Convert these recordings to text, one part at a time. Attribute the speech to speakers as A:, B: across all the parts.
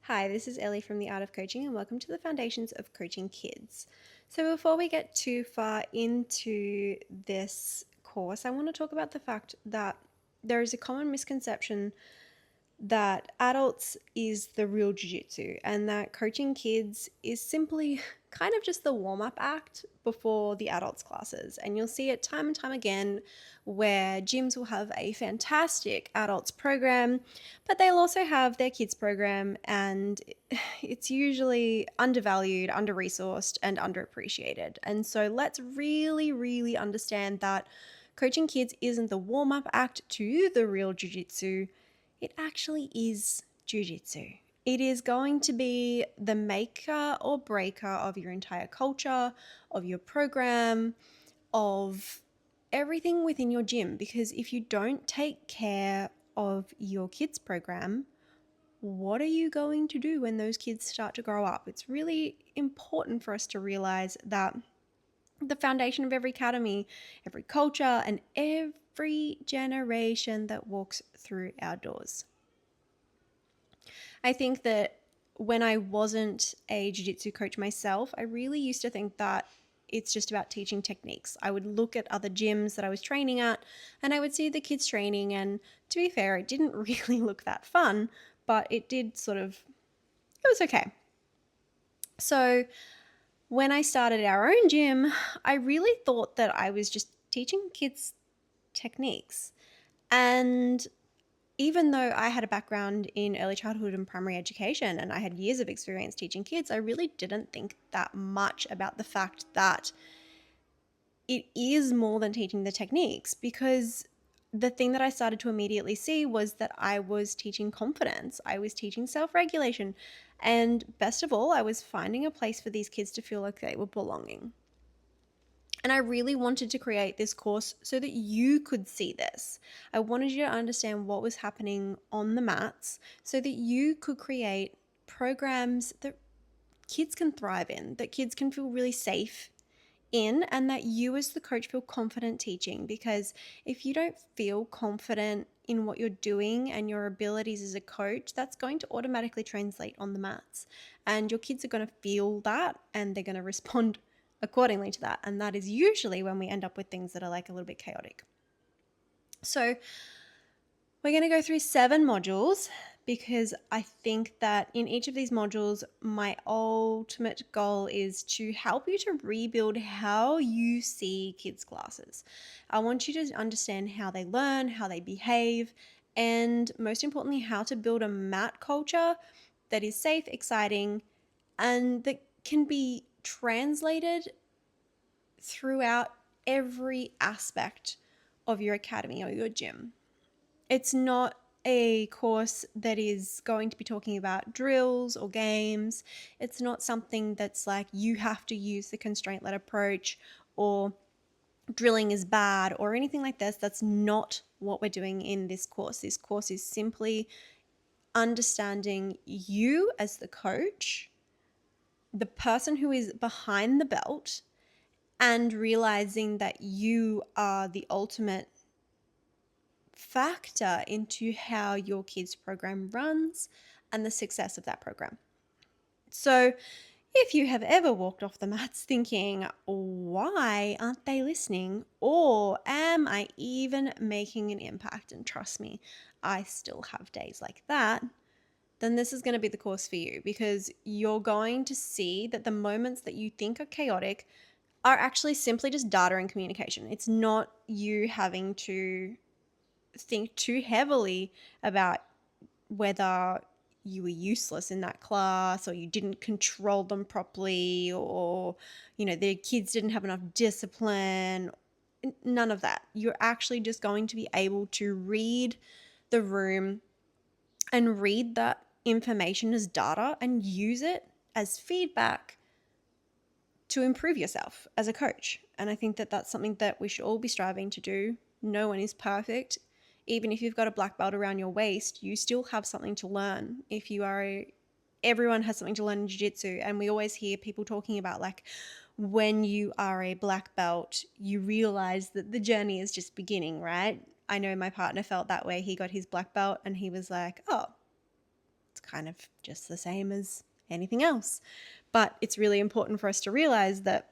A: Hi, this is Ellie from the Art of Coaching, and welcome to the Foundations of Coaching Kids. So, before we get too far into this course, I want to talk about the fact that there is a common misconception that adults is the real jiu-jitsu and that coaching kids is simply kind of just the warm-up act before the adults classes. And you'll see it time and time again where gyms will have a fantastic adults program, but they'll also have their kids program, and it's usually undervalued, under-resourced, and underappreciated. And so let's really understand that coaching kids isn't the warm-up act to the real jiu-jitsu. It actually is Jiu-Jitsu. It is going to be the maker or breaker of your entire culture, of your program, of everything within your gym. Because if you don't take care of your kids' program, what are you going to do when those kids start to grow up? It's really important for us to realize that the foundation of every academy, every culture, and every generation that walks through our doors. I think that when I wasn't a jiu-jitsu coach myself, I really used to think that it's just about teaching techniques. I would look at other gyms that I was training at and I would see the kids training, and to be fair, it didn't really look that fun, but it was okay. So when I started our own gym, I really thought that I was just teaching kids techniques. And even though I had a background in early childhood and primary education and I had years of experience teaching kids, I really didn't think that much about the fact that it is more than teaching the techniques, because the thing that I started to immediately see was that I was teaching confidence, I was teaching self-regulation, and best of all, I was finding a place for these kids to feel like they were belonging. And I really wanted to create this course so that you could see this. I wanted you to understand what was happening on the mats so that you could create programs that kids can thrive in, that kids can feel really safe in, and that you as the coach feel confident teaching. Because if you don't feel confident in what you're doing and your abilities as a coach, that's going to automatically translate on the mats. And your kids are going to feel that and they're going to respond accordingly to that. And that is usually when we end up with things that are like a little bit chaotic. So we're going to go through 7 modules because I think that in each of these modules, my ultimate goal is to help you to rebuild how you see kids' classes. I want you to understand how they learn, how they behave, and most importantly, how to build a mat culture that is safe, exciting, and that can be translated throughout every aspect of your academy or your gym. It's not a course that is going to be talking about drills or games. It's not something that's like you have to use the constraint-led approach or drilling is bad or anything like this. That's not what we're doing in this course. This course is simply understanding you as the coach, the person who is behind the belt, and realizing that you are the ultimate factor into how your kids' program runs and the success of that program. So if you have ever walked off the mats thinking, why aren't they listening? Or am I even making an impact? And trust me, I still have days like that. Then this is going to be the course for you, because you're going to see that the moments that you think are chaotic are actually simply just data and communication. It's not you having to think too heavily about whether you were useless in that class or you didn't control them properly, or the kids didn't have enough discipline. None of that. You're actually just going to be able to read the room and read that information as data and use it as feedback to improve yourself as a coach. And I think that that's something that we should all be striving to do. No one is perfect. Even if you've got a black belt around your waist, you still have something to learn. Everyone has something to learn in jiu-jitsu. And we always hear people talking about, like, when you are a black belt, you realize that the journey is just beginning, right? I know my partner felt that way. He got his black belt and he was like, oh, it's kind of just the same as anything else. But it's really important for us to realize that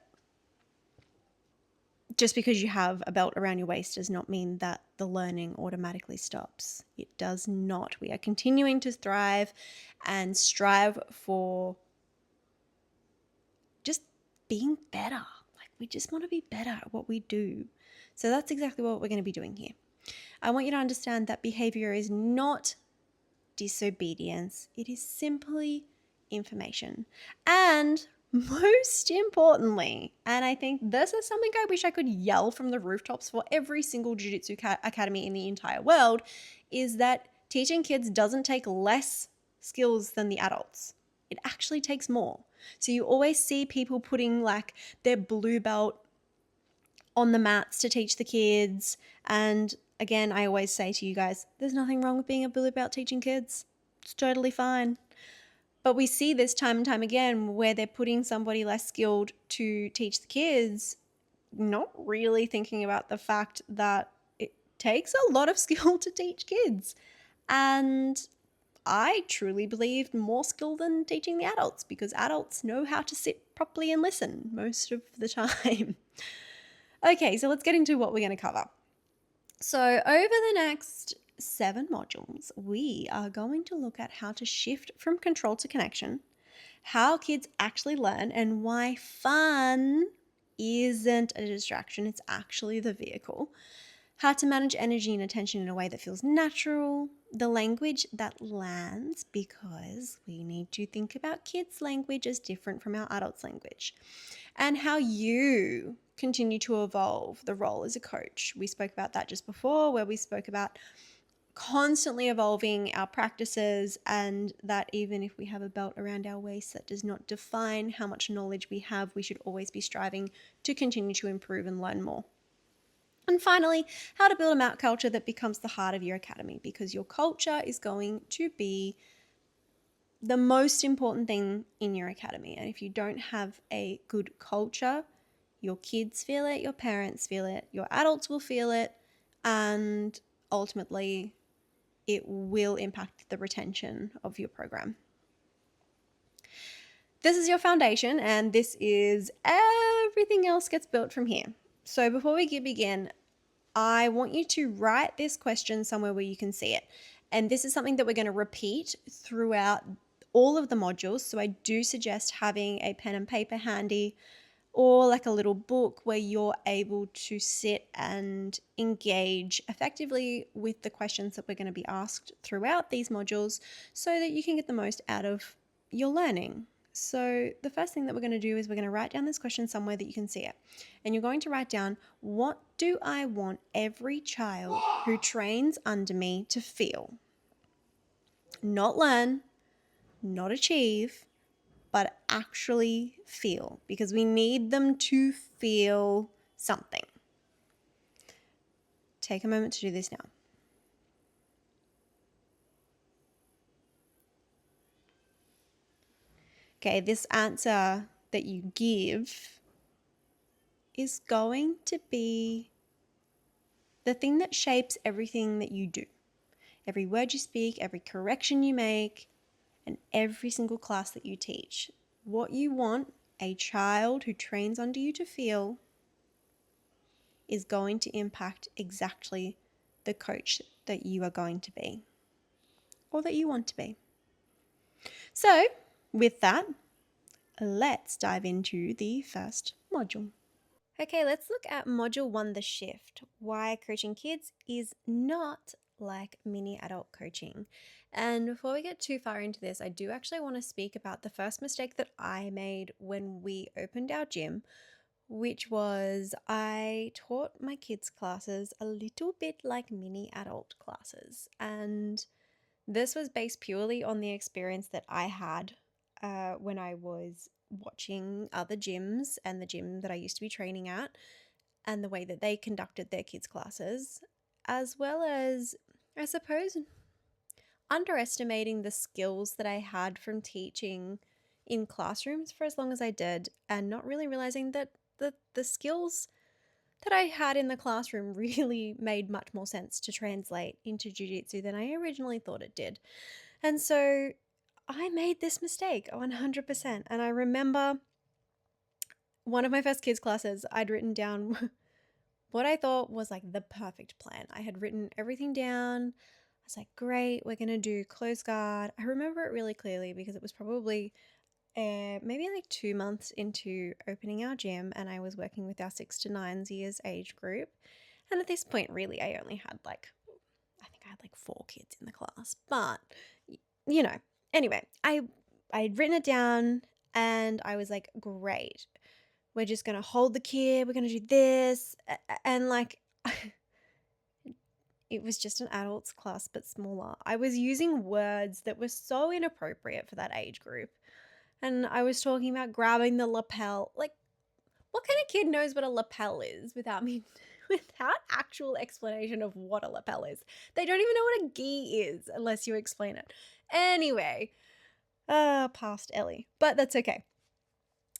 A: just because you have a belt around your waist does not mean that the learning automatically stops. It does not. We are continuing to thrive and strive for just being better. Like, we just want to be better at what we do. So that's exactly what we're going to be doing here. I want you to understand that behavior is not disobedience. It is simply information. And most importantly, and I think this is something I wish I could yell from the rooftops for every single Jiu-Jitsu academy in the entire world, is that teaching kids doesn't take less skills than the adults. It actually takes more. So you always see people putting like their blue belt on the mats to teach the kids. And again, I always say to you guys, there's nothing wrong with being a blue belt teaching kids. It's totally fine. But we see this time and time again where they're putting somebody less skilled to teach the kids, not really thinking about the fact that it takes a lot of skill to teach kids. And I truly believe more skill than teaching the adults, because adults know how to sit properly and listen most of the time. Okay, so let's get into what we're going to cover. So over the next 7 modules, we are going to look at how to shift from control to connection, how kids actually learn, and why fun isn't a distraction, it's actually the vehicle, how to manage energy and attention in a way that feels natural, the language that lands, because we need to think about kids' language as different from our adults' language, and how you continue to evolve the role as a coach. We spoke about that just before, where we spoke about constantly evolving our practices, and that even if we have a belt around our waist, that does not define how much knowledge we have. We should always be striving to continue to improve and learn more. And finally, how to build a mat culture that becomes the heart of your academy, because your culture is going to be the most important thing in your academy. And if you don't have a good culture, your kids feel it, your parents feel it, your adults will feel it, and ultimately it will impact the retention of your program. This is your foundation, and this is everything else gets built from here. So before we begin, I want you to write this question somewhere where you can see it. And this is something that we're going to repeat throughout all of the modules. So I do suggest having a pen and paper handy, or like a little book where you're able to sit and engage effectively with the questions that we're going to be asked throughout these modules, so that you can get the most out of your learning. So the first thing that we're going to do is we're going to write down this question somewhere that you can see it. And you're going to write down, what do I want every child who trains under me to feel? Not learn, not achieve, but actually feel, because we need them to feel something. Take a moment to do this now. Okay, this answer that you give is going to be the thing that shapes everything that you do. Every word you speak, every correction you make, and every single class that you teach. What you want a child who trains under you to feel is going to impact exactly the coach that you are going to be, or that you want to be. So with that, let's dive into the first module. Okay, let's look at module 1, the shift. Why coaching kids is not like mini adult coaching. And before we get too far into this, I do actually want to speak about the first mistake that I made when we opened our gym, which was I taught my kids' classes a little bit like mini adult classes. And this was based purely on the experience that I had when I was watching other gyms and the gym that I used to be training at, and the way that they conducted their kids' classes, as well as, I suppose, underestimating the skills that I had from teaching in classrooms for as long as I did, and not really realizing that the skills that I had in the classroom really made much more sense to translate into Jiu-Jitsu than I originally thought it did. And so I made this mistake 100%. And I remember one of my first kids classes, I'd written down what I thought was like the perfect plan. I had written everything down. I was like, great, we're going to do close guard. I remember it really clearly because it was probably maybe like 2 months into opening our gym, and I was working with our 6 to 9 years age group. And at this point, really, I only had I think I had like 4 kids in the class. But, you know, anyway, I'd written it down and I was like, great, we're just going to hold the kid. We're going to do this. And like, it was just an adults class, but smaller. I was using words that were so inappropriate for that age group. And I was talking about grabbing the lapel. Like, what kind of kid knows what a lapel is without actual explanation of what a lapel is? They don't even know what a gi is unless you explain it. Anyway, past Ellie, but that's okay.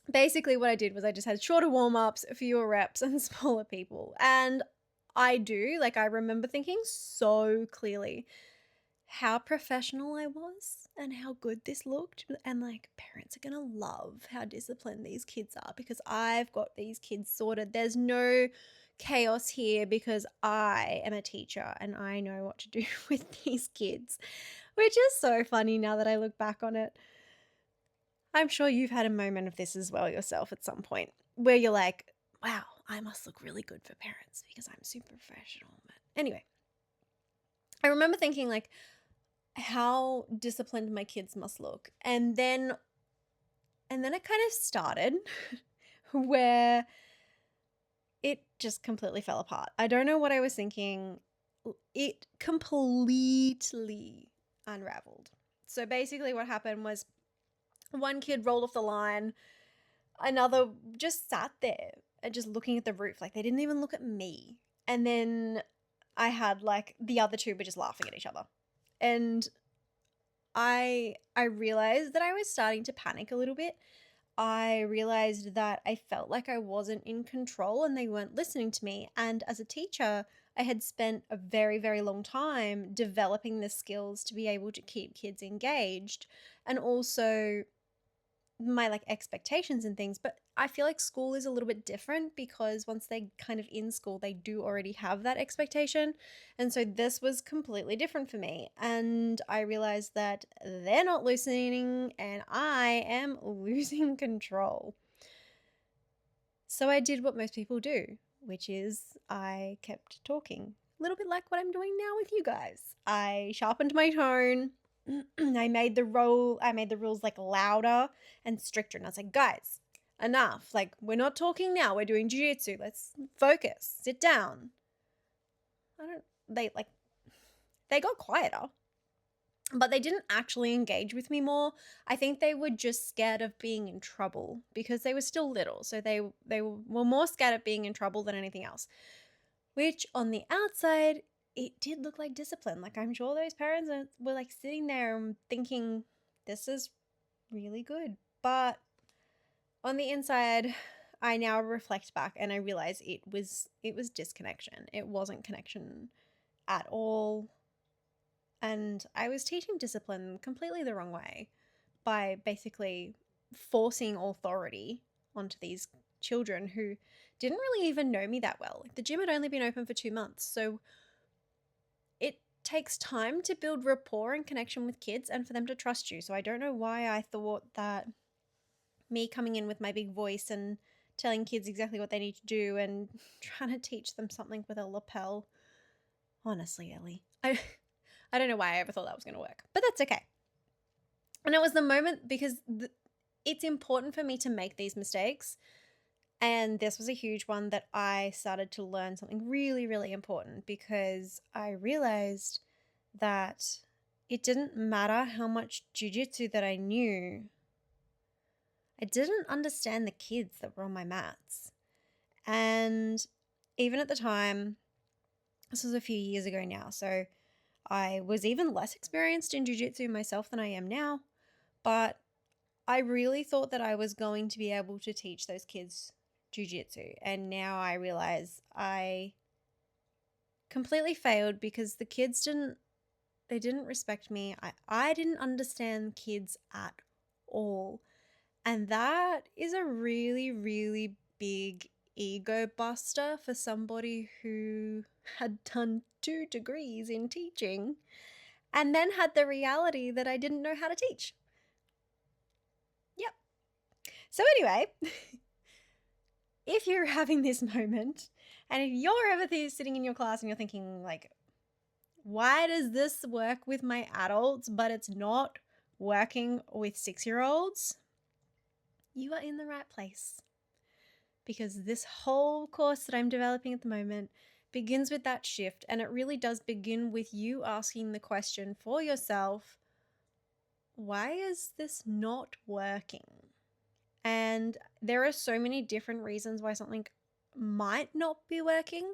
A: Basically what I did was I just had shorter warm-ups, fewer reps, and smaller people. And I remember thinking so clearly how professional I was and how good this looked. And like, parents are going to love how disciplined these kids are because I've got these kids sorted. There's no chaos here because I am a teacher and I know what to do with these kids, which is so funny now that I look back on it. I'm sure you've had a moment of this as well yourself at some point where you're like, wow, I must look really good for parents because I'm super professional. But anyway, I remember thinking like how disciplined my kids must look. And then it kind of started where it just completely fell apart. I don't know what I was thinking. It completely unraveled. So basically what happened was one kid rolled off the line. Another just sat there and just looking at the roof. Like, they didn't even look at me. And then I had like the other two were just laughing at each other. And I realized that I was starting to panic a little bit. I realized that I felt like I wasn't in control and they weren't listening to me. And as a teacher, I had spent a very, very long time developing the skills to be able to keep kids engaged and also my like expectations and things. But I feel like school is a little bit different because once they kind of in school, they do already have that expectation. And so this was completely different for me. And I realized that they're not listening and I am losing control. So I did what most people do, which is I kept talking. A little bit like what I'm doing now with you guys. I sharpened my tone. I made the rules like louder and stricter. And I was like, guys, enough. Like, we're not talking now. We're doing jiu-jitsu. Let's focus. Sit down. They got quieter, but they didn't actually engage with me more. I think they were just scared of being in trouble because they were still little. So they were more scared of being in trouble than anything else, which on the outside, it did look like discipline. Like, I'm sure those parents were like sitting there and thinking, this is really good. But on the inside, I now reflect back and I realize it was disconnection. It wasn't connection at all. And I was teaching discipline completely the wrong way by basically forcing authority onto these children who didn't really even know me that well. Like, the gym had only been open for 2 months. So it takes time to build rapport and connection with kids and for them to trust you. So I don't know why I thought that me coming in with my big voice and telling kids exactly what they need to do and trying to teach them something with a lapel. Honestly, Ellie, I don't know why I ever thought that was going to work, but that's okay. And it was the moment because it's important for me to make these mistakes. And this was a huge one that I started to learn something really, really important because I realized that it didn't matter how much jiu-jitsu that I knew. I didn't understand the kids that were on my mats. And even at the time, this was a few years ago now, so I was even less experienced in jiu-jitsu myself than I am now, but I really thought that I was going to be able to teach those kids jiu-jitsu, and now I realize I completely failed because the kids didn't They didn't respect me. I didn't understand kids at all. And that is a really, really big ego buster for somebody who had done 2 degrees in teaching and then had the reality that I didn't know how to teach. Yep. So anyway, if you're having this moment and if you're ever sitting in your class and you're thinking like, why does this work with my adults but it's not working with 6-year-olds? You are in the right place. Because this whole course that I'm developing at the moment begins with that shift, and it really does begin with you asking the question for yourself, why is this not working? And there are so many different reasons why something might not be working,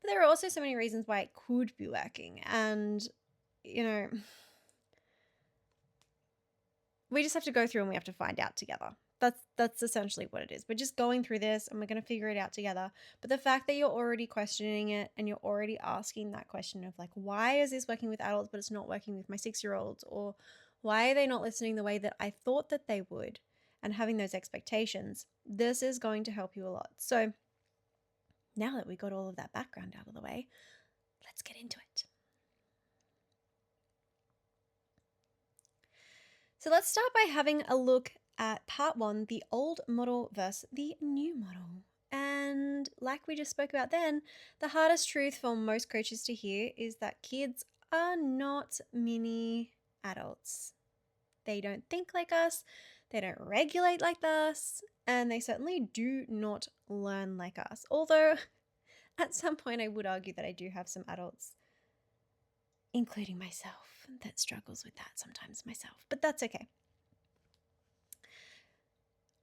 A: but there are also so many reasons why it could be working. And, we just have to go through and we have to find out together. That's essentially what it is. We're just going through this and we're going to figure it out together. But the fact that you're already questioning it and you're already asking that question of like, why is this working with adults but it's not working with my 6-year-olds? Or why are they not listening the way that I thought that they would? And having those expectations, this is going to help you a lot. So now that we got all of that background out of the way, let's get into it. So let's start by having a look at part 1, the old model versus the new model. And like we just spoke about then, the hardest truth for most coaches to hear is that kids are not mini adults. They don't think like us, they don't regulate like us, and they certainly do not learn like us. Although at some point I would argue that I do have some adults, including myself, that struggles with that sometimes myself, but that's okay.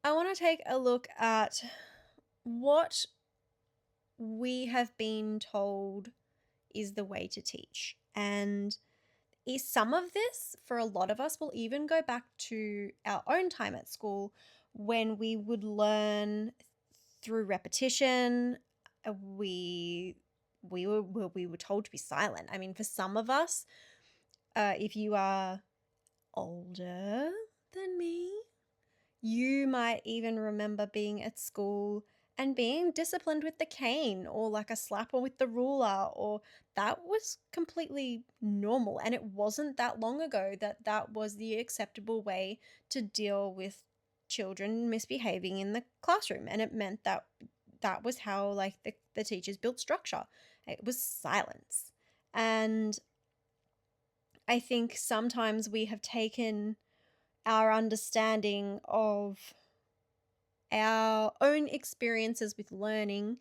A: I want to take a look at what we have been told is the way to teach. And some of this, for a lot of us, will even go back to our own time at school when we would learn through repetition. We were told to be silent. I mean, for some of us, if you are older than me, you might even remember being at school and being disciplined with the cane or like a slapper with the ruler, or that was completely normal. And it wasn't that long ago that was the acceptable way to deal with children misbehaving in the classroom. And it meant that was how like the teachers built structure. It was silence. And I think sometimes we have taken our understanding of our own experiences with learning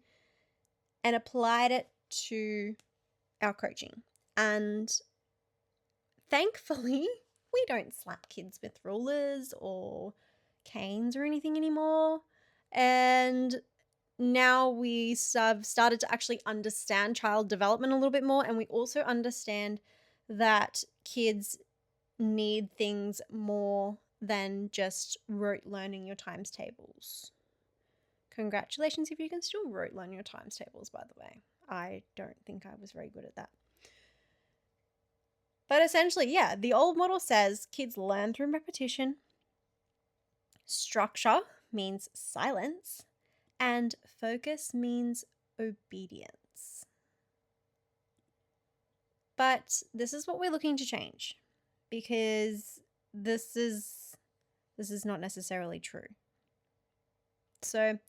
A: and applied it to our coaching. And thankfully, we don't slap kids with rulers or canes or anything anymore. And now we have started to actually understand child development a little bit more. And we also understand that kids need things more than just rote learning your times tables. Congratulations if you can still rote learn your times tables, by the way. I don't think I was very good at that. But essentially, yeah, the old model says kids learn through repetition. Structure means silence. And focus means obedience. But this is what we're looking to change, because this is not necessarily true. So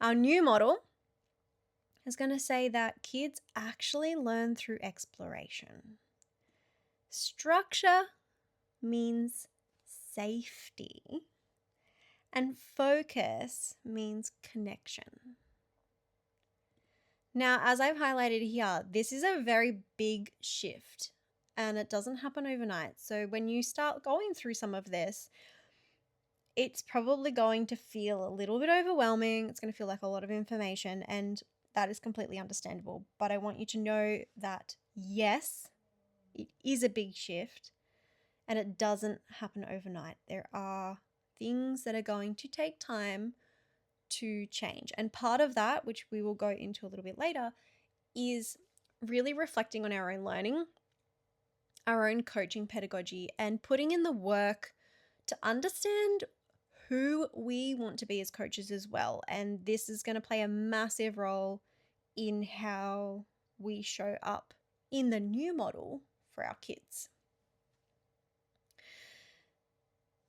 A: our new model is going to say that kids actually learn through exploration. Structure means safety, and focus means connection. Now, as I've highlighted here, this is a very big shift and it doesn't happen overnight. So when you start going through some of this, it's probably going to feel a little bit overwhelming. It's going to feel like a lot of information, and that is completely understandable. But I want you to know that, yes, it is a big shift and it doesn't happen overnight. There are things that are going to take time to change. And part of that, which we will go into a little bit later, is really reflecting on our own learning. our own coaching pedagogy and putting in the work to understand who we want to be as coaches as well. And this is going to play a massive role in how we show up in the new model for our kids.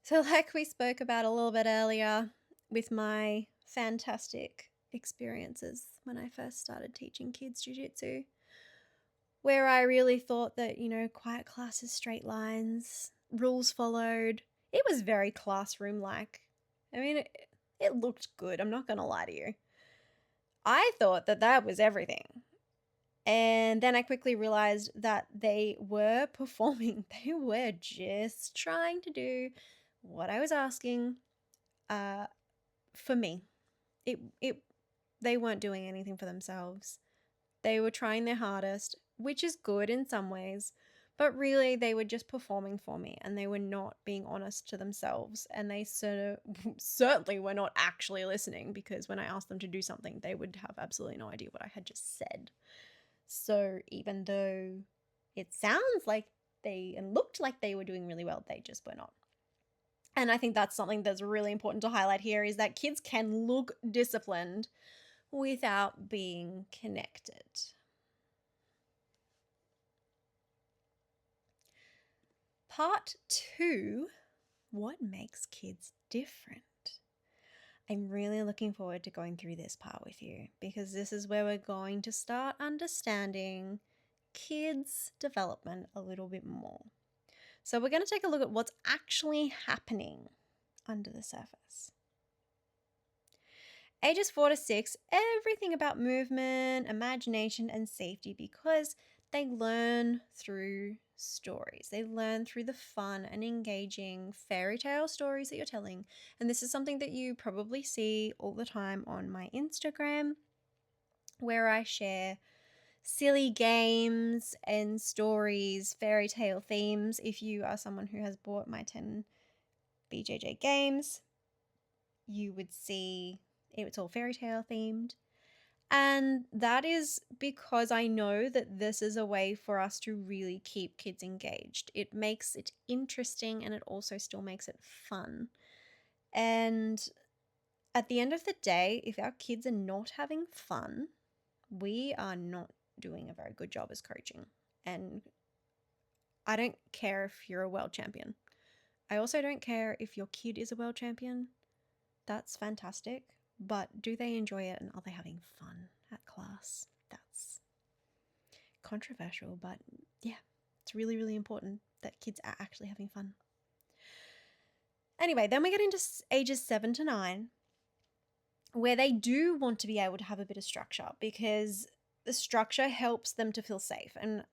A: So like we spoke about a little bit earlier with my fantastic experiences when I first started teaching kids Jiu-Jitsu, where I really thought that, quiet classes, straight lines, rules followed. It was very classroom-like. I mean, it looked good. I'm not going to lie to you. I thought that was everything. And then I quickly realized that they were performing. They were just trying to do what I was asking for me. They weren't doing anything for themselves. They were trying their hardest, which is good in some ways, but really they were just performing for me, and they were not being honest to themselves, and they certainly were not actually listening, because when I asked them to do something, they would have absolutely no idea what I had just said. So even though it sounds like and looked like they were doing really well, they just were not. And I think that's something that's really important to highlight here, is that kids can look disciplined without being connected. Part 2, what makes kids different? I'm really looking forward to going through this part with you, because this is where we're going to start understanding kids' development a little bit more. So we're going to take a look at what's actually happening under the surface. Ages 4 to 6, everything about movement, imagination, and safety, because they learn through stories. They learn through the fun and engaging fairy tale stories that you're telling. And this is something that you probably see all the time on my Instagram, where I share silly games and stories, fairy tale themes. If you are someone who has bought my 10 BJJ games, you would see it's all fairy tale themed. And that is because I know that this is a way for us to really keep kids engaged. It makes it interesting, and it also still makes it fun. And at the end of the day, if our kids are not having fun, we are not doing a very good job as coaching. And I don't care if you're a world champion. I also don't care if your kid is a world champion. That's fantastic. But do they enjoy it, and are they having fun at class? That's controversial, but yeah, it's really, really important that kids are actually having fun. Anyway, then we get into ages 7 to 9, where they do want to be able to have a bit of structure, because the structure helps them to feel safe. And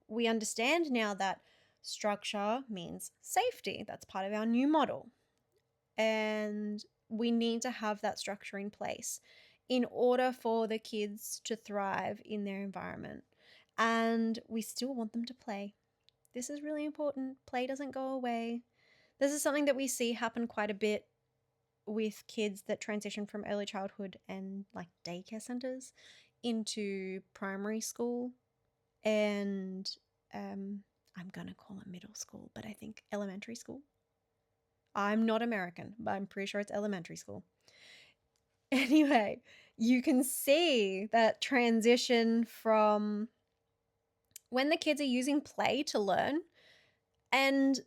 A: we understand now that structure means safety. That's part of our new model. And we need to have that structure in place in order for the kids to thrive in their environment. And we still want them to play. This is really important. Play doesn't go away. This is something that we see happen quite a bit with kids that transition from early childhood and like daycare centers into primary school, and I'm going to call it middle school, but I think elementary school. I'm not American, but I'm pretty sure it's elementary school. Anyway, you can see that transition from when the kids are using play to learn. And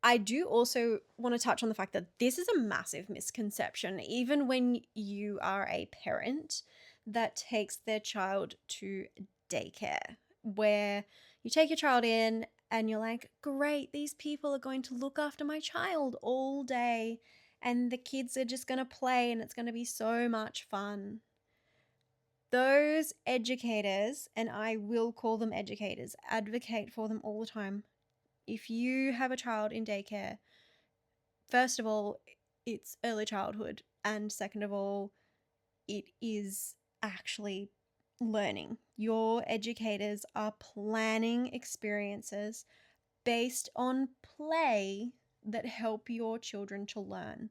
A: I do also want to touch on the fact that this is a massive misconception, even when you are a parent that takes their child to daycare, where you take your child in and you're like, great, these people are going to look after my child all day, and the kids are just going to play, and it's going to be so much fun. Those educators, and I will call them educators, advocate for them all the time. If you have a child in daycare, first of all, it's early childhood, and second of all, it is actually learning. Your educators are planning experiences based on play that help your children to learn.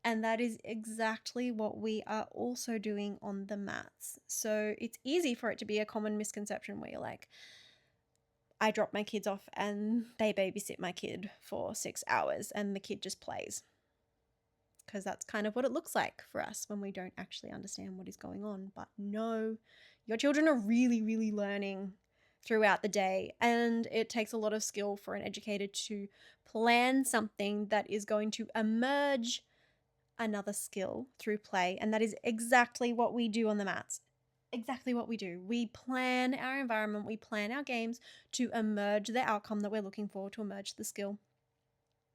A: And that is exactly what we are also doing on the mats. So it's easy for it to be a common misconception where you're like, I drop my kids off and they babysit my kid for 6 hours and the kid just plays. Because that's kind of what it looks like for us when we don't actually understand what is going on. But no, your children are really, really learning throughout the day. And it takes a lot of skill for an educator to plan something that is going to emerge another skill through play. And that is exactly what we do on the mats. Exactly what we do. We plan our environment, we plan our games to emerge the outcome that we're looking for, to emerge the skill.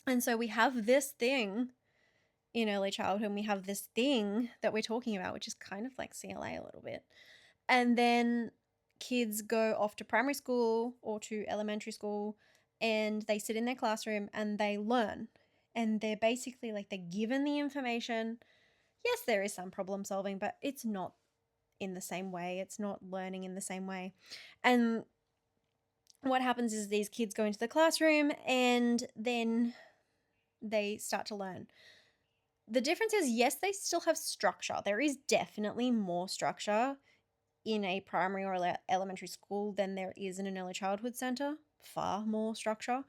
A: And so we have this thing in early childhood, and we have this thing that we're talking about, which is kind of like CLA a little bit. And then kids go off to primary school or to elementary school and they sit in their classroom and they learn. And they're basically like, they're given the information. Yes, there is some problem solving, but it's not in the same way. It's not learning in the same way. And what happens is these kids go into the classroom and then they start to learn. The difference is, yes, they still have structure. There is definitely more structure in a primary or elementary school than there is in an early childhood center. Far more structure.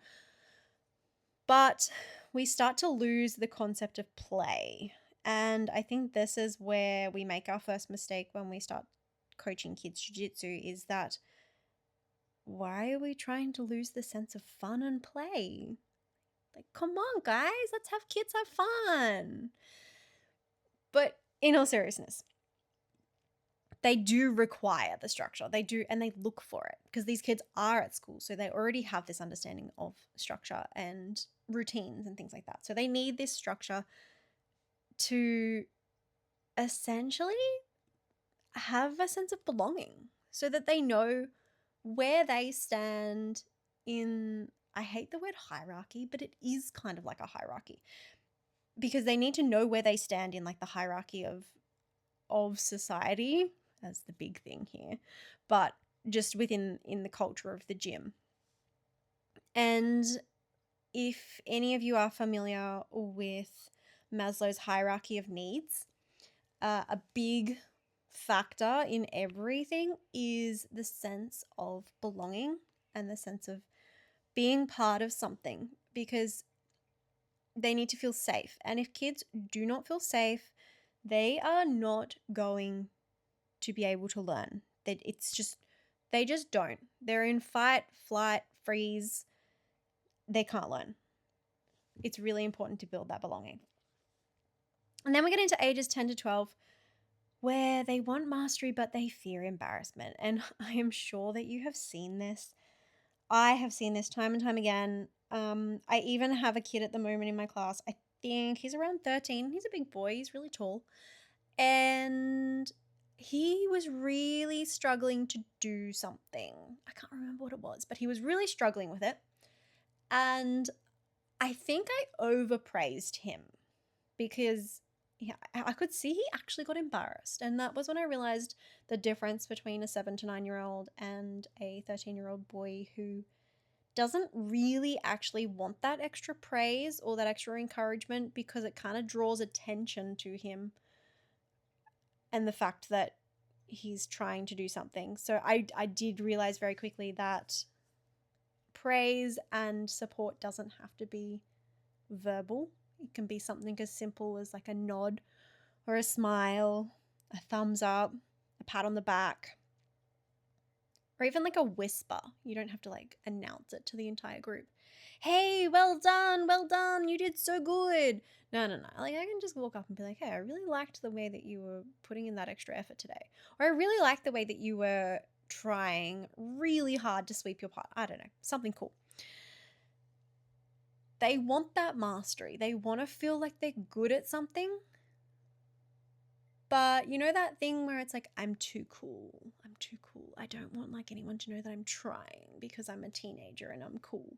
A: But we start to lose the concept of play. And I think this is where we make our first mistake when we start coaching kids jiu-jitsu, is that why are we trying to lose the sense of fun and play? Like, come on, guys, let's have kids have fun. But in all seriousness, they do require the structure. They do, and they look for it because these kids are at school. So they already have this understanding of structure and routines and things like that. So they need this structure to essentially have a sense of belonging so that they know where they stand in, I hate the word hierarchy, but it is kind of like a hierarchy, because they need to know where they stand in like the hierarchy of society. That's the big thing here, but just in the culture of the gym. And if any of you are familiar with Maslow's hierarchy of needs, a big factor in everything is the sense of belonging and the sense of being part of something, because they need to feel safe. And if kids do not feel safe, they are not going to be able to learn. They just don't. They're in fight, flight, freeze. They can't learn. It's really important to build that belonging. And then we get into ages 10 to 12, where they want mastery, but they fear embarrassment. And I am sure that you have seen this. I have seen this time and time again. I even have a kid at the moment in my class. I think he's around 13. He's a big boy. He's really tall. And he was really struggling to do something. I can't remember what it was, but he was really struggling with it. And I think I overpraised him because I could see he actually got embarrassed. And that was when I realized the difference between a 7 to 9-year-old and a 13-year-old boy who doesn't really actually want that extra praise or that extra encouragement, because it kind of draws attention to him and the fact that he's trying to do something. So I did realize very quickly that praise and support doesn't have to be verbal. It can be something as simple as like a nod or a smile, a thumbs up, a pat on the back, or even like a whisper. You don't have to like announce it to the entire group. Hey, well done, you did so good. No. Like, I can just walk up and be like, hey, I really liked the way that you were putting in that extra effort today. Or I really liked the way that you were trying really hard to sweep your pot. I don't know, something cool. They want that mastery. They want to feel like they're good at something. But you know that thing where it's like, I'm too cool. I don't want like anyone to know that I'm trying because I'm a teenager and I'm cool.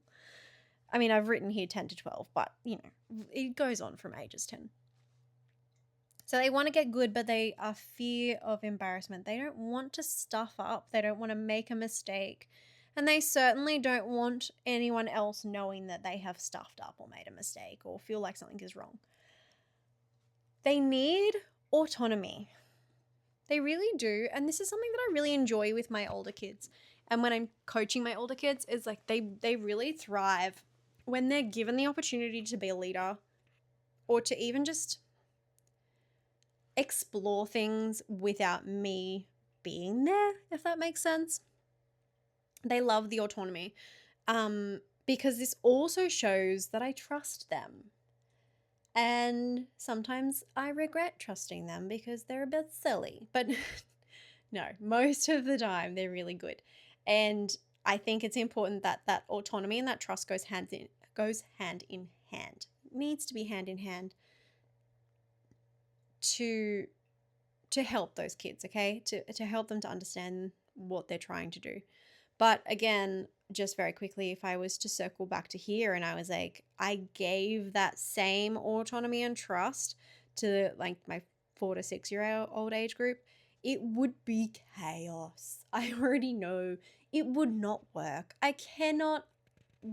A: I mean, I've written here 10 to 12, but you know, it goes on from ages 10. So they want to get good, but they are fear of embarrassment. They don't want to stuff up. They don't want to make a mistake. And they certainly don't want anyone else knowing that they have stuffed up or made a mistake or feel like something is wrong. They need autonomy. They really do. And this is something that I really enjoy with my older kids. and when I'm coaching my older kids, is like they really thrive when they're given the opportunity to be a leader or to even just explore things without me being there, if that makes sense. They love the autonomy, because this also shows that I trust them. And sometimes I regret trusting them because they're a bit silly. But no, most of the time they're really good. And I think it's important that that autonomy and that trust goes hand in hand. It needs to be hand in hand to help those kids, okay? To help them to understand what they're trying to do. But again, just very quickly, if I was to circle back to here and I was like, I gave that same autonomy and trust to like my 4 to 6 year old age group, it would be chaos. I already know it would not work. I cannot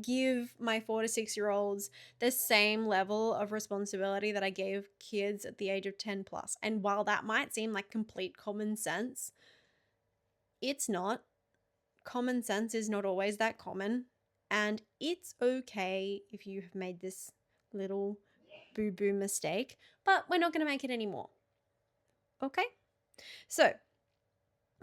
A: give my 4 to 6 year olds the same level of responsibility that I gave kids at the age of 10 plus. And while that might seem like complete common sense, it's not. Common sense is not always that common, and it's okay if you have made this little boo-boo mistake, but we're not going to make it anymore. Okay? So,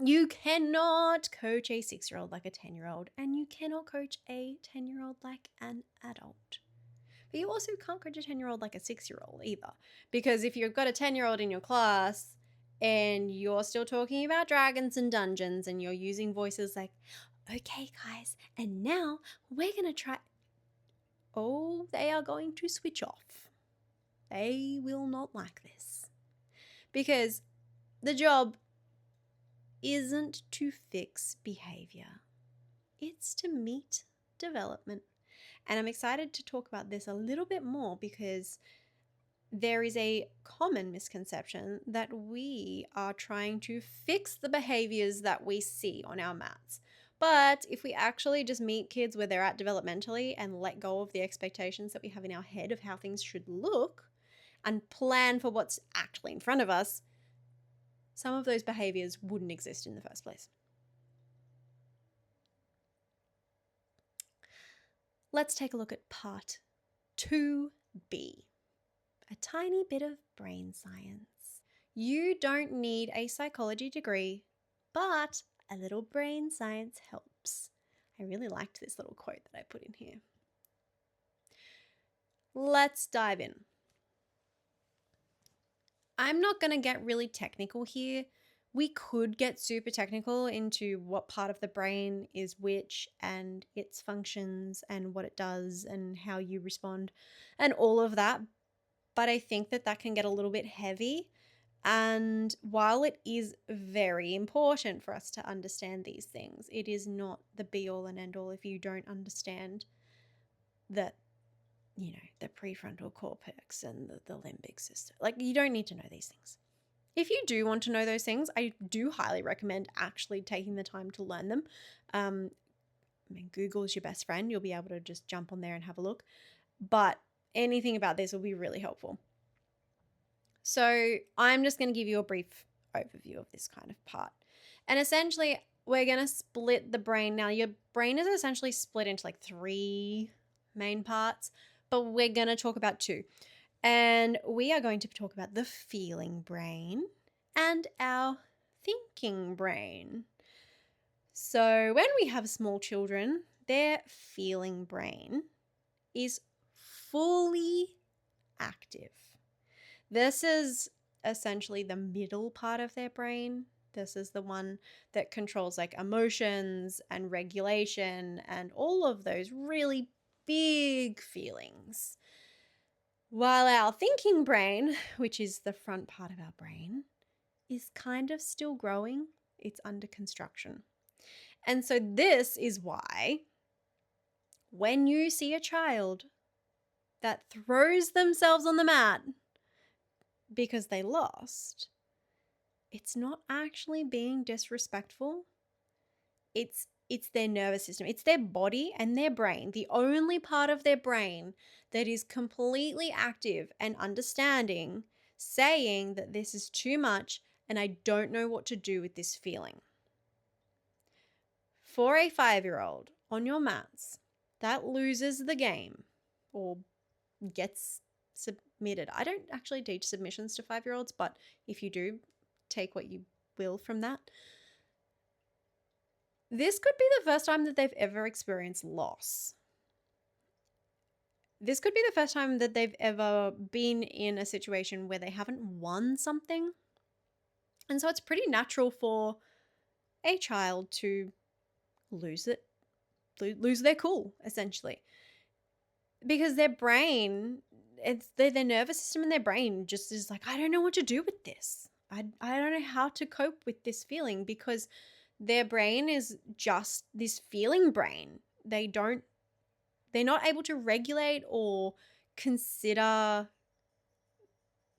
A: you cannot coach a 6-year-old like a 10-year-old, and you cannot coach a 10-year-old like an adult. But you also can't coach a 10-year-old like a 6-year-old either, because if you've got a 10-year-old in your class and you're still talking about dragons and dungeons and you're using voices like, okay, guys, and now we're going to try. Oh, they are going to switch off. They will not like this. Because the job isn't to fix behavior, it's to meet development. And I'm excited to talk about this a little bit more because there is a common misconception that we are trying to fix the behaviors that we see on our mats. But if we actually just meet kids where they're at developmentally and let go of the expectations that we have in our head of how things should look and plan for what's actually in front of us, some of those behaviors wouldn't exist in the first place. Let's take a look at part 2B. A tiny bit of brain science. You don't need a psychology degree, but a little brain science helps. I really liked this little quote that I put in here. Let's dive in. I'm not going to get really technical here. We could get super technical into what part of the brain is which and its functions and what it does and how you respond and all of that. But I think that that can get a little bit heavy. And while it is very important for us to understand these things, it is not the be all and end all if you don't understand that, the prefrontal cortex and the limbic system. Like, you don't need to know these things. If you do want to know those things, I do highly recommend actually taking the time to learn them. Google is your best friend. You'll be able to just jump on there and have a look. But anything about this will be really helpful. So I'm just going to give you a brief overview of this kind of part. And essentially, we're going to split the brain. Now, your brain is essentially split into like 3 main parts, but we're going to talk about 2. And we are going to talk about the feeling brain and our thinking brain. So when we have small children, their feeling brain is fully active. This is essentially the middle part of their brain. This is the one that controls like emotions and regulation and all of those really big feelings. While our thinking brain, which is the front part of our brain, is kind of still growing. It's under construction. And so this is why when you see a child that throws themselves on the mat because they lost, it's not actually being disrespectful. It's their nervous system. It's their body and their brain, the only part of their brain that is completely active and understanding, saying that this is too much and I don't know what to do with this feeling. For a 5-year-old on your mats that loses the game or gets submitted. I don't actually teach submissions to 5-year-olds, but if you do, take what you will from that. This could be the first time that they've ever experienced loss. This could be the first time that they've ever been in a situation where they haven't won something. And so it's pretty natural for a child to lose their cool, essentially. Because their brain, it's their nervous system and their brain just is like, I don't know what to do with this. I don't know how to cope with this feeling, because their brain is just this feeling brain. They're not able to regulate or consider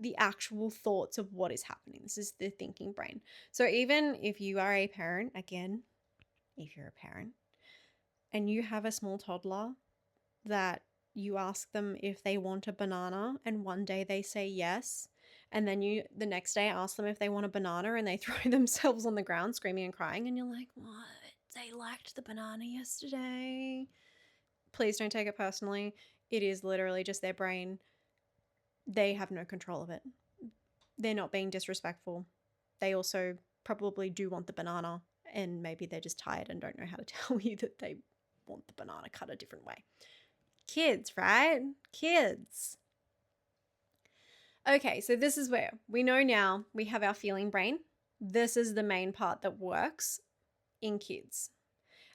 A: the actual thoughts of what is happening. This is the thinking brain. So even if you are a parent, again, if you're a parent and you have a small toddler that you ask them if they want a banana and one day they say yes, and then you the next day ask them if they want a banana and they throw themselves on the ground screaming and crying, and you're like, what? They liked the banana yesterday. Please don't take it personally. It is literally just their brain. They have no control of it. They're not being disrespectful. They also probably do want the banana, and maybe they're just tired and don't know how to tell you that they want the banana cut a different way. Kids, right? Kids. Okay, so this is where we know now we have our feeling brain. This is the main part that works in kids.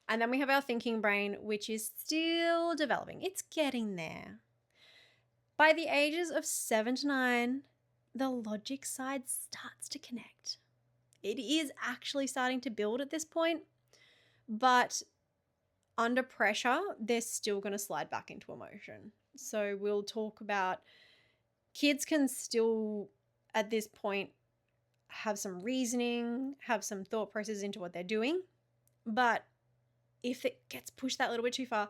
A: And then we have our thinking brain, which is still developing. It's getting there. By the ages of 7 to 9, the logic side starts to connect. It is actually starting to build at this point, but under pressure, they're still going to slide back into emotion. So we'll talk about kids can still, at this point, have some reasoning, have some thought processes into what they're doing. But if it gets pushed that little bit too far,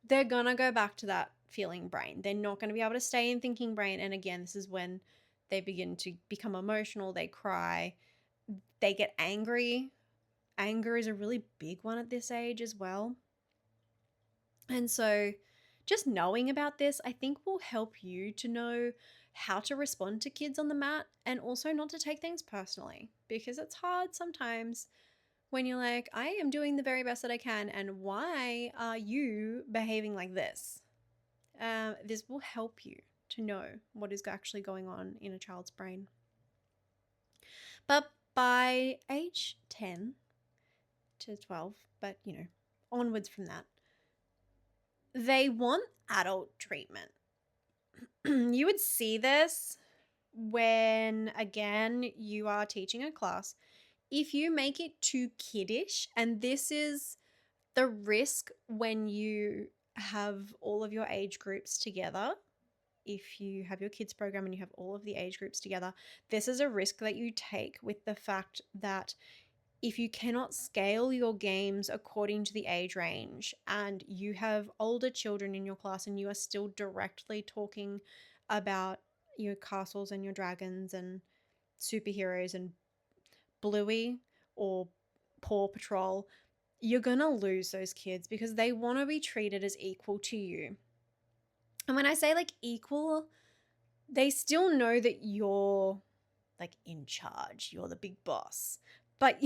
A: they're going to go back to that feeling brain. They're not going to be able to stay in thinking brain. And again, this is when they begin to become emotional. They cry. They get angry. Anger is a really big one at this age as well. And so just knowing about this, I think, will help you to know how to respond to kids on the mat, and also not to take things personally, because it's hard sometimes when you're like, I am doing the very best that I can, and why are you behaving like this? This will help you to know what is actually going on in a child's brain. But by age 10 to 12, but onwards from that, they want adult treatment. You would see this when, again, you are teaching a class. If you make it too kiddish, and this is the risk when you have all of your age groups together, if you have your kids program and you have all of the age groups together, this is a risk that you take with the fact that if you cannot scale your games according to the age range, and you have older children in your class and you are still directly talking about your castles and your dragons and superheroes and Bluey or Paw Patrol, you're going to lose those kids because they want to be treated as equal to you. And when I say like equal, they still know that you're like in charge, you're the big boss. But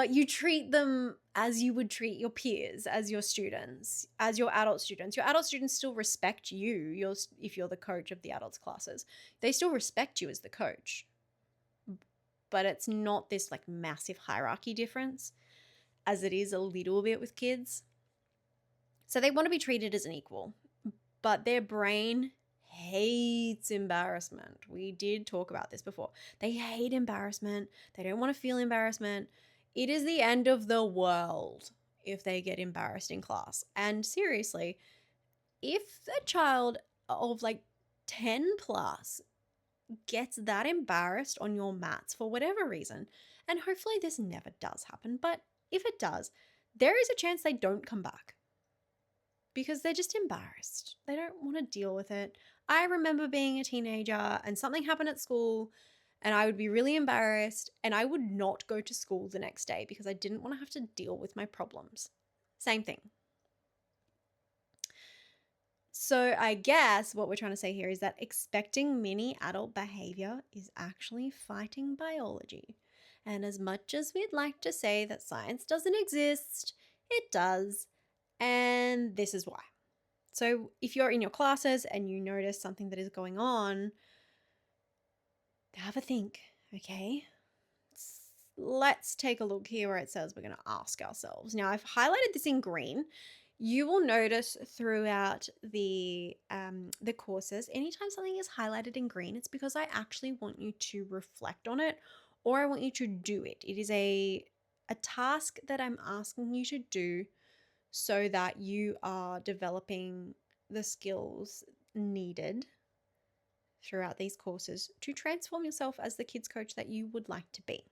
A: you treat them as you would treat your peers, as your students, as your adult students. Your adult students still respect you. If you're the coach of the adults classes, they still respect you as the coach. But it's not this like massive hierarchy difference as it is a little bit with kids. So they want to be treated as an equal, but their brain hates embarrassment. We did talk about this before. They hate embarrassment. They don't want to feel embarrassment. It is the end of the world if they get embarrassed in class. And seriously, if a child of like 10 plus gets that embarrassed on your mats for whatever reason, and hopefully this never does happen, but if it does, there is a chance they don't come back because they're just embarrassed. They don't want to deal with it. I remember being a teenager and something happened at school and I would be really embarrassed, and I would not go to school the next day because I didn't want to have to deal with my problems. Same thing. So I guess what we're trying to say here is that expecting mini adult behavior is actually fighting biology. And as much as we'd like to say that science doesn't exist, it does. And this is why. So if you're in your classes and you notice something that is going on, have a think, okay? Let's take a look here where it says we're going to ask ourselves. Now, I've highlighted this in green. You will notice throughout the courses, anytime something is highlighted in green, it's because I actually want you to reflect on it, or I want you to do it. It is a task that I'm asking you to do so that you are developing the skills needed throughout these courses to transform yourself as the kids coach that you would like to be.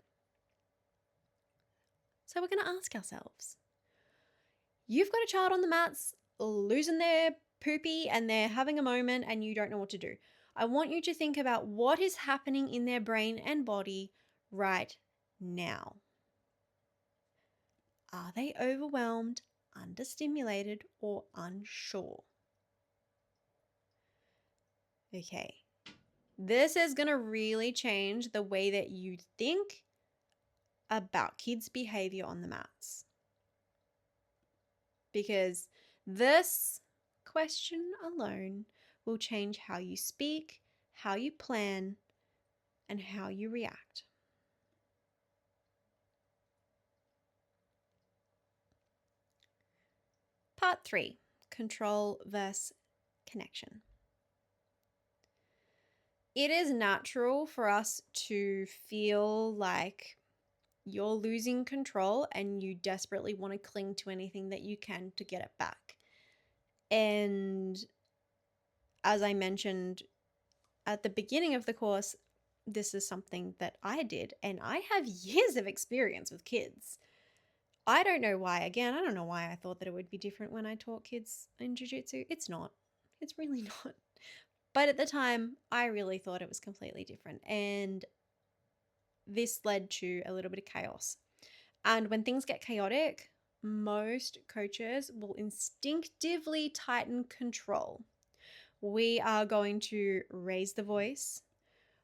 A: So we're going to ask ourselves, you've got a child on the mats losing their poopy and they're having a moment and you don't know what to do. I want you to think about what is happening in their brain and body right now. Are they overwhelmed, understimulated, or unsure? Okay. This is going to really change the way that you think about kids' behavior on the mats. Because this question alone will change how you speak, how you plan, and how you react. Part 3, control versus connection. It is natural for us to feel like you're losing control and you desperately want to cling to anything that you can to get it back. And as I mentioned at the beginning of the course, this is something that I did, and I have years of experience with kids. I don't know why. Again, I don't know why I thought that it would be different when I taught kids in Jiu-Jitsu. It's not. It's really not. But at the time, I really thought it was completely different. And this led to a little bit of chaos. And when things get chaotic, most coaches will instinctively tighten control. We are going to raise the voice.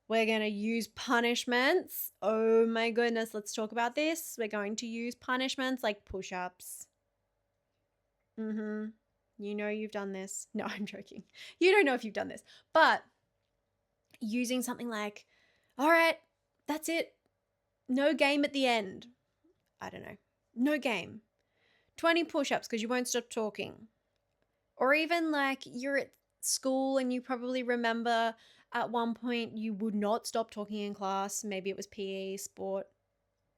A: We're going to use punishments. Oh my goodness, let's talk about this. We're going to use punishments like push-ups. You know you've done this. No, I'm joking. You don't know if you've done this. But using something like, all right, that's it. No game at the end. I don't know. No game. 20 push-ups because you won't stop talking. Or even like you're at school and you probably remember at one point you would not stop talking in class. Maybe it was PE, sport,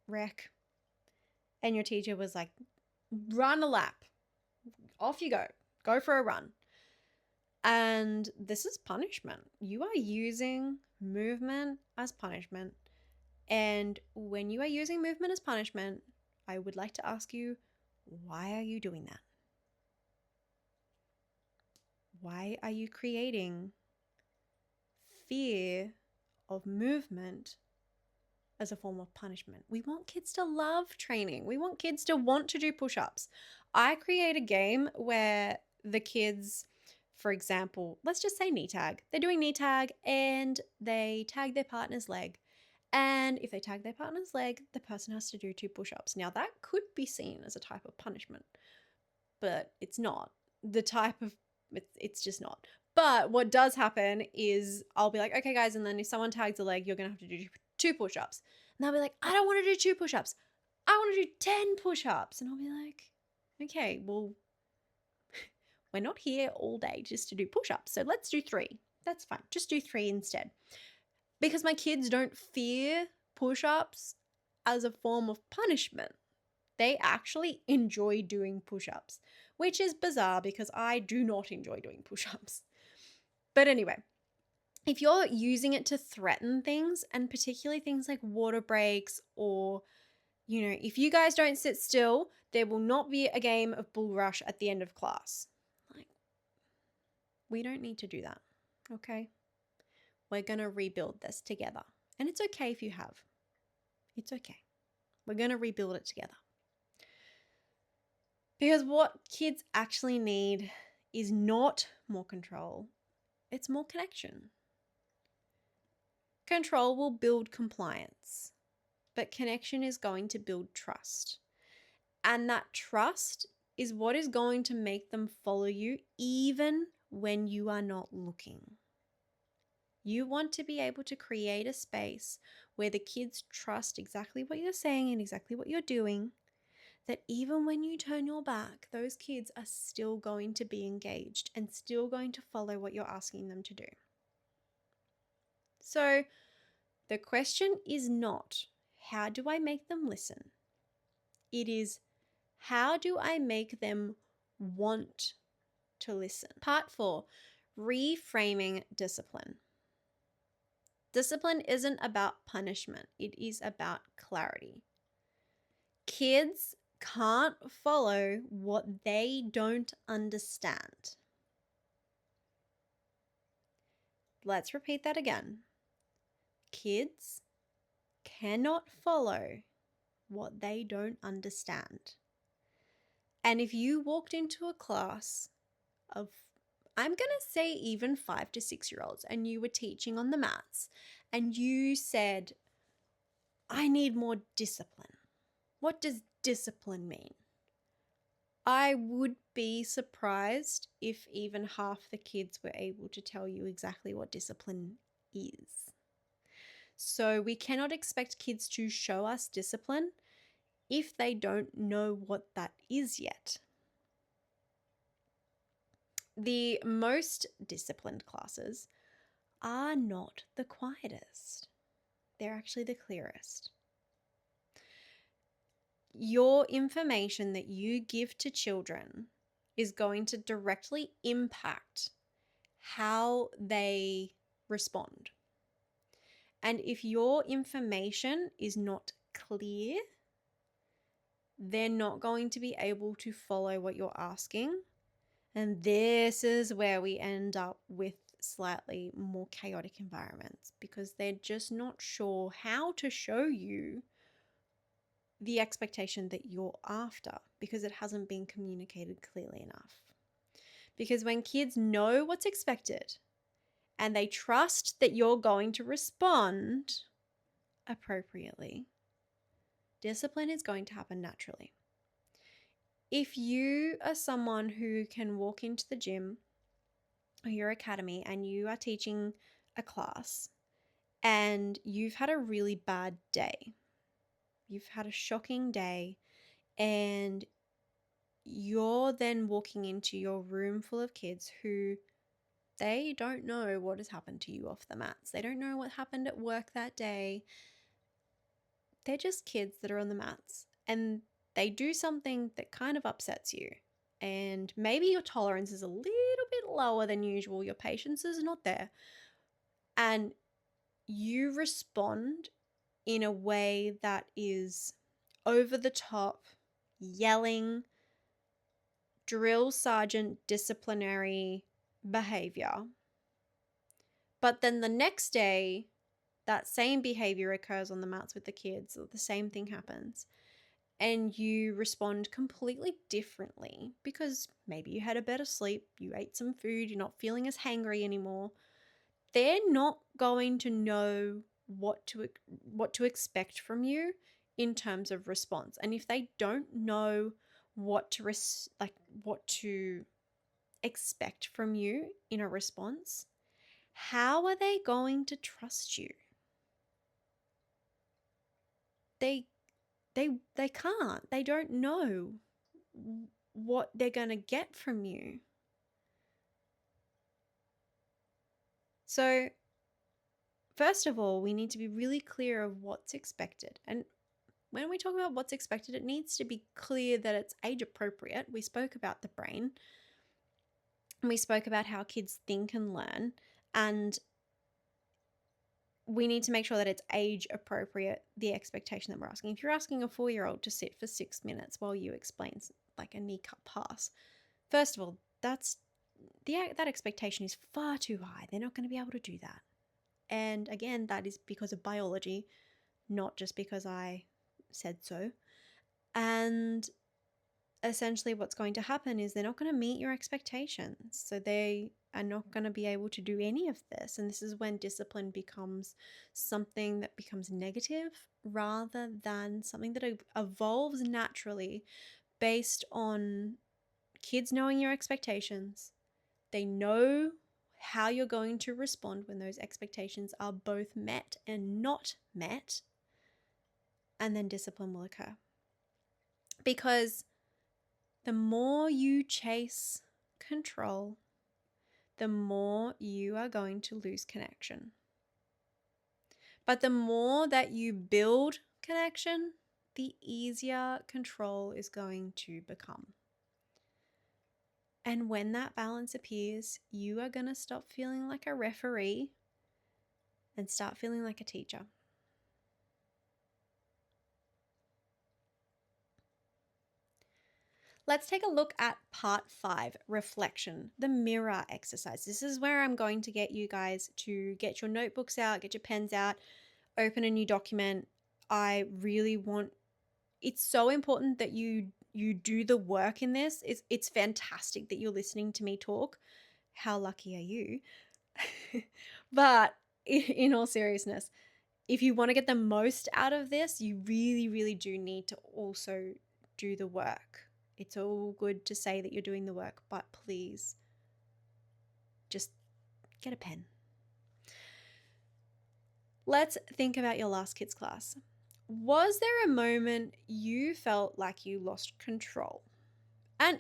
A: rec. And your teacher was like, run a lap. Off you go. Go for a run. And this is punishment. You are using movement as punishment. And when you are using movement as punishment, I would like to ask you, why are you doing that? Why are you creating fear of movement as a form of punishment? We want kids to love training. We want kids to want to do push-ups. I create a game where the kids, for example, let's just say knee tag. They're doing knee tag and they tag their partner's leg. And if they tag their partner's leg, the person has to do 2 push-ups. Now that could be seen as a type of punishment, but it's not. It's just not. But what does happen is I'll be like, okay guys, and then if someone tags a leg, you're gonna have to do 2 push-ups. And they'll be like, I don't want to do 2 push-ups. I want to do 10 push-ups. And I'll be like, okay, well, we're not here all day just to do push-ups. So let's do 3. That's fine. Just do 3 instead. Because my kids don't fear push-ups as a form of punishment. They actually enjoy doing push-ups, which is bizarre because I do not enjoy doing push-ups. But anyway, if you're using it to threaten things, and particularly things like water breaks, or, you know, if you guys don't sit still, there will not be a game of bull rush at the end of class. Like, we don't need to do that, okay? We're going to rebuild this together. And it's okay if you have. It's okay. We're going to rebuild it together. Because what kids actually need is not more control, it's more connection. Control will build compliance, but connection is going to build trust. And that trust is what is going to make them follow you even when you are not looking. You want to be able to create a space where the kids trust exactly what you're saying and exactly what you're doing, that even when you turn your back, those kids are still going to be engaged and still going to follow what you're asking them to do. So the question is not, how do I make them listen? It is, how do I make them want to listen? Part 4, reframing discipline. Discipline isn't about punishment. It is about clarity. Kids can't follow what they don't understand. Let's repeat that again. Kids cannot follow what they don't understand. And if you walked into a class of, I'm going to say even 5 to 6 year olds, and you were teaching on the mats and you said, I need more discipline. What does discipline mean? I would be surprised if even half the kids were able to tell you exactly what discipline is. So we cannot expect kids to show us discipline if they don't know what that is yet. The most disciplined classes are not the quietest. They're actually the clearest. Your information that you give to children is going to directly impact how they respond. And if your information is not clear, they're not going to be able to follow what you're asking. And this is where we end up with slightly more chaotic environments, because they're just not sure how to show you the expectation that you're after, because it hasn't been communicated clearly enough. Because when kids know what's expected and they trust that you're going to respond appropriately, discipline is going to happen naturally. If you are someone who can walk into the gym or your academy and you are teaching a class and you've had a really bad day, you've had a shocking day, and you're then walking into your room full of kids who they don't know what has happened to you off the mats. They don't know what happened at work that day. They're just kids that are on the mats, and they do something that kind of upsets you. And maybe your tolerance is a little bit lower than usual. Your patience is not there. And you respond in a way that is over the top, yelling, drill sergeant disciplinary behavior. But then the next day, that same behavior occurs on the mats with the kids, or the same thing happens, and you respond completely differently because maybe you had a better sleep, you ate some food, you're not feeling as hangry anymore. They're not going to know what to expect from you in terms of response. And if they don't know what to expect from you in a response, how are they going to trust you? They can't. They don't know what they're going to get from you. So, first of all, we need to be really clear of what's expected. And when we talk about what's expected, it needs to be clear that it's age appropriate. We spoke about the brain. We spoke about how kids think and learn. And we need to make sure that it's age appropriate, the expectation that we're asking. If you're asking a 4-year-old to sit for 6 minutes while you explain like a kneecap pass, first of all, that expectation is far too high. They're not going to be able to do that. And again, that is because of biology, not just because I said so. And essentially what's going to happen is they're not going to meet your expectations. So they are not going to be able to do any of this. And this is when discipline becomes something that becomes negative rather than something that evolves naturally based on kids knowing your expectations. They know how you're going to respond when those expectations are both met and not met. And then discipline will occur. Because the more you chase control, the more you are going to lose connection. But the more that you build connection, the easier control is going to become. And when that balance appears, you are going to stop feeling like a referee and start feeling like a teacher. Let's take a look at part 5, reflection, the mirror exercise. This is where I'm going to get you guys to get your notebooks out, get your pens out, open a new document. I really want, it's so important that you do the work in this. It's fantastic that you're listening to me talk. How lucky are you? But in all seriousness, if you want to get the most out of this, you really, really do need to also do the work. It's all good to say that you're doing the work, but please just get a pen. Let's think about your last kids class. Was there a moment you felt like you lost control? And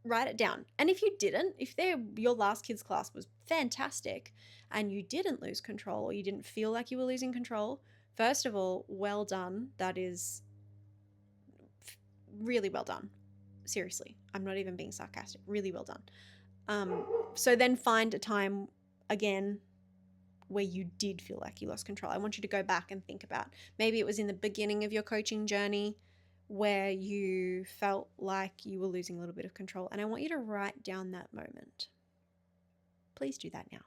A: write it down. And if you didn't, if your last kids class was fantastic and you didn't lose control or you didn't feel like you were losing control, first of all, well done. That is really well done. Seriously, I'm not even being sarcastic. Really well done. So then find a time again where you did feel like you lost control. I want you to go back and think about, maybe it was in the beginning of your coaching journey where you felt like you were losing a little bit of control. And I want you to write down that moment. Please do that now.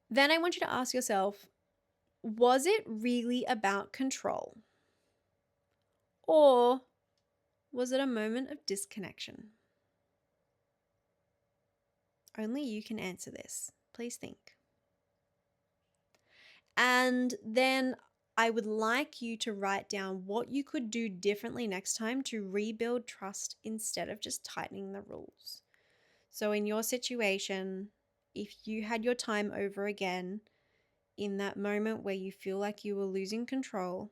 A: Then I want you to ask yourself, was it really about control? Or was it a moment of disconnection? Only you can answer this. Please think. And then I would like you to write down what you could do differently next time to rebuild trust instead of just tightening the rules. So in your situation, if you had your time over again in that moment where you feel like you were losing control,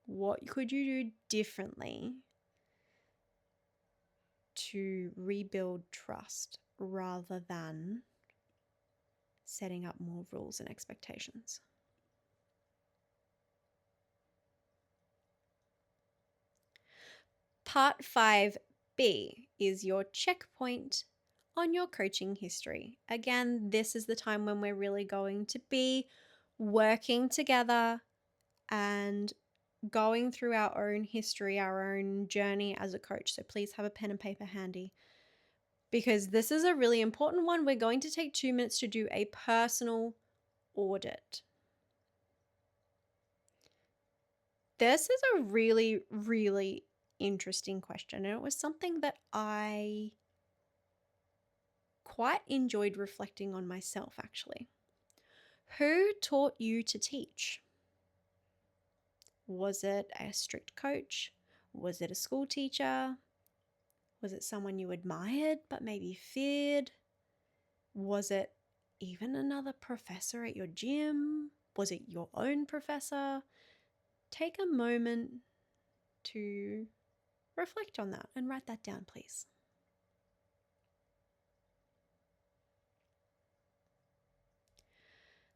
A: what could you do differently to rebuild trust rather than setting up more rules and expectations? Part 5B is your checkpoint on your coaching history. Again, this is the time when we're really going to be working together and going through our own history, our own journey as a coach. So please have a pen and paper handy because this is a really important one. We're going to take 2 minutes to do a personal audit. This is a really, really interesting question, and it was something that I quite enjoyed reflecting on myself, actually. Who taught you to teach? Was it a strict coach? Was it a school teacher? Was it someone you admired but maybe feared? Was it even another professor at your gym? Was it your own professor? Take a moment to reflect on that and write that down, please.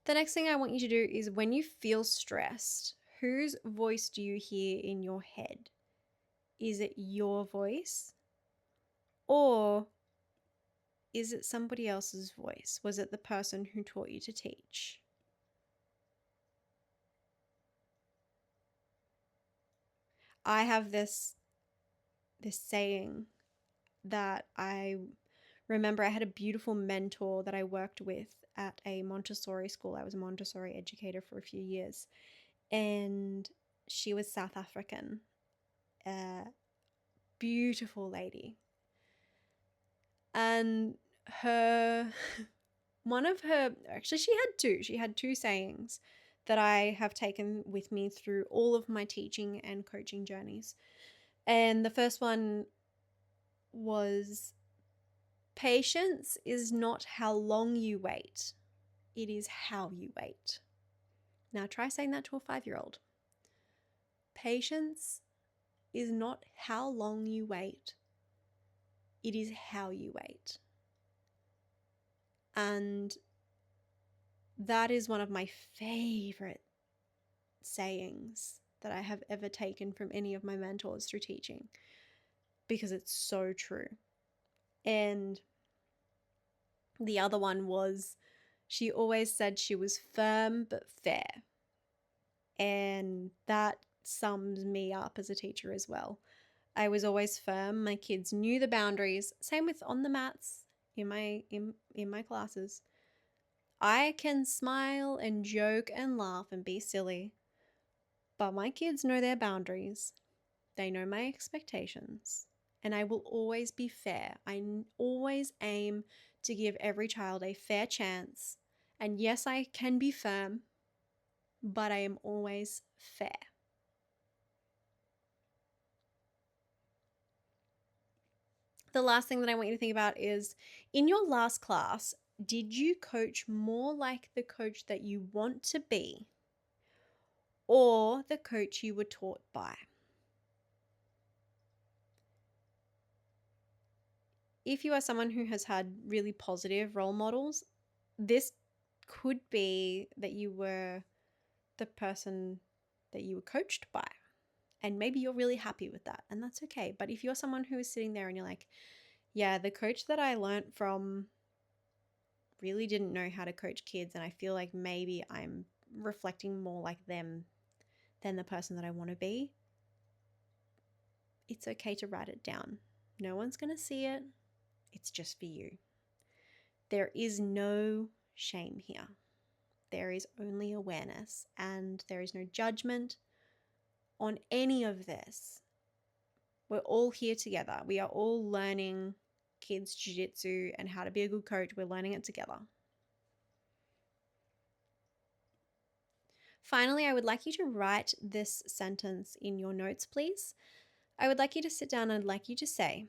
A: The next thing I want you to do is when you feel stressed, whose voice do you hear in your head? Is it your voice or is it somebody else's voice? Was it the person who taught you to teach? I have this saying that I remember I had a beautiful mentor that I worked with at a Montessori school. I was a Montessori educator for a few years, and she was South African. Beautiful lady. And her she had two sayings that I have taken with me through all of my teaching and coaching journeys. And the first one was, patience is not how long you wait, it is how you wait. Now try saying that to a 5-year-old. Patience is not how long you wait, it is how you wait. And that is one of my favorite sayings that I have ever taken from any of my mentors through teaching, because it's so true. And the other one was, she always said she was firm but fair. And that sums me up as a teacher as well. I was always firm. My kids knew the boundaries. Same with on the mats in my classes. I can smile and joke and laugh and be silly, but my kids know their boundaries. They know my expectations, and I will always be fair. I always aim to give every child a fair chance. And yes, I can be firm, but I am always fair. The last thing that I want you to think about is, in your last class, did you coach more like the coach that you want to be, or the coach you were taught by? If you are someone who has had really positive role models, this could be that you were the person that you were coached by, and maybe you're really happy with that, and that's okay. But if you're someone who is sitting there and you're like, yeah, the coach that I learned from really didn't know how to coach kids, and I feel like maybe I'm reflecting more like them than the person that I want to be, it's okay to write it down. No one's going to see it. It's just for you. There is no shame here. There is only awareness, and there is no judgment on any of this. We're all here together. We are all learning kids jiu-jitsu and how to be a good coach. We're learning it together. Finally, I would like you to write this sentence in your notes, please. I would like you to sit down and I'd like you to say,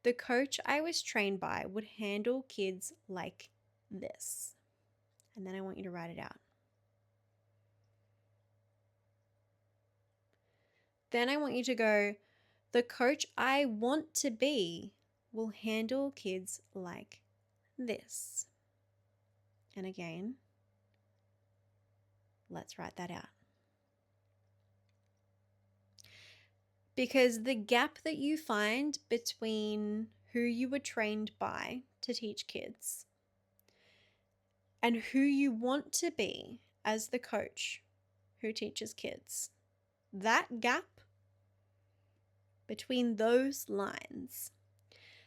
A: the coach I was trained by would handle kids like this. And then I want you to write it out. Then I want you to go, the coach I want to be will handle kids like this. And again, let's write that out. Because the gap that you find between who you were trained by to teach kids and who you want to be as the coach who teaches kids, that gap between those lines,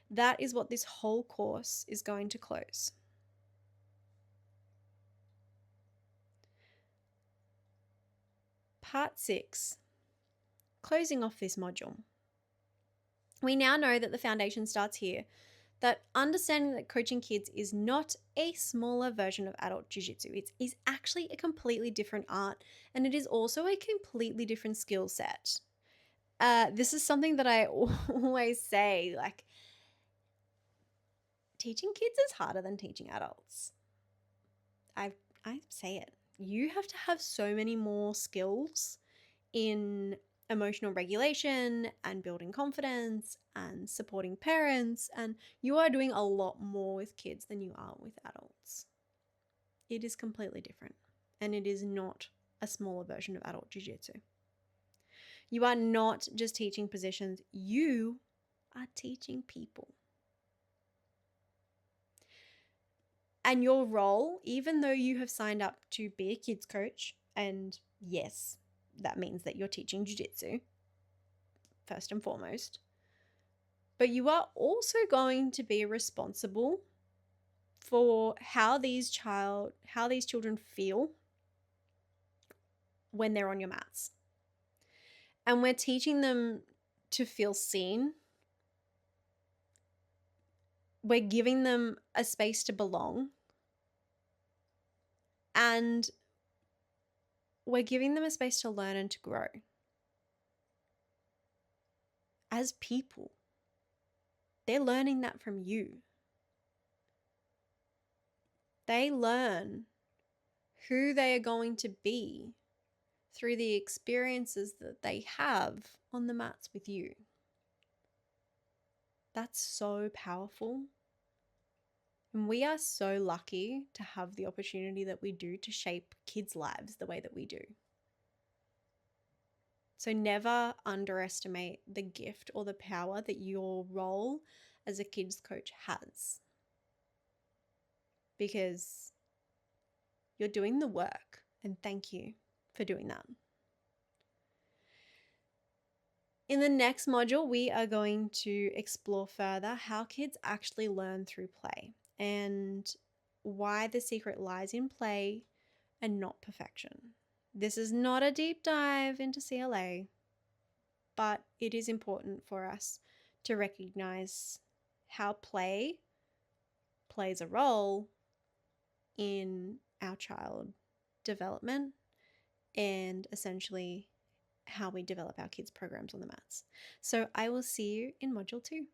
A: that is what this whole course is going to close. Part 6, closing off this module. We now know that the foundation starts here, that understanding that coaching kids is not a smaller version of adult jiu-jitsu. It is actually a completely different art, and it is also a completely different skill set. This is something that I always say, like, teaching kids is harder than teaching adults. I say it. You have to have so many more skills in emotional regulation and building confidence and supporting parents, and you are doing a lot more with kids than you are with adults. It is completely different, and it is not a smaller version of adult jiu-jitsu. You are not just teaching positions, you are teaching people. And your role, even though you have signed up to be a kids coach, and yes, that means that you're teaching jiu-jitsu first and foremost, But you are also going to be responsible for how these children feel when they're on your mats. And we're teaching them to feel seen. We're giving them a space to belong. And we're giving them a space to learn and to grow as people. They're learning that from you. They learn who they are going to be through the experiences that they have on the mats with you. That's so powerful. And we are so lucky to have the opportunity that we do to shape kids' lives the way that we do. So never underestimate the gift or the power that your role as a kids coach has. Because you're doing the work, and thank you for doing that. In the next module, we are going to explore further how kids actually learn through play and why the secret lies in play and not perfection. This is not a deep dive into CLA, but it is important for us to recognize how play plays a role in our child development and essentially how we develop our kids' programs on the mats. So I will see you in module 2.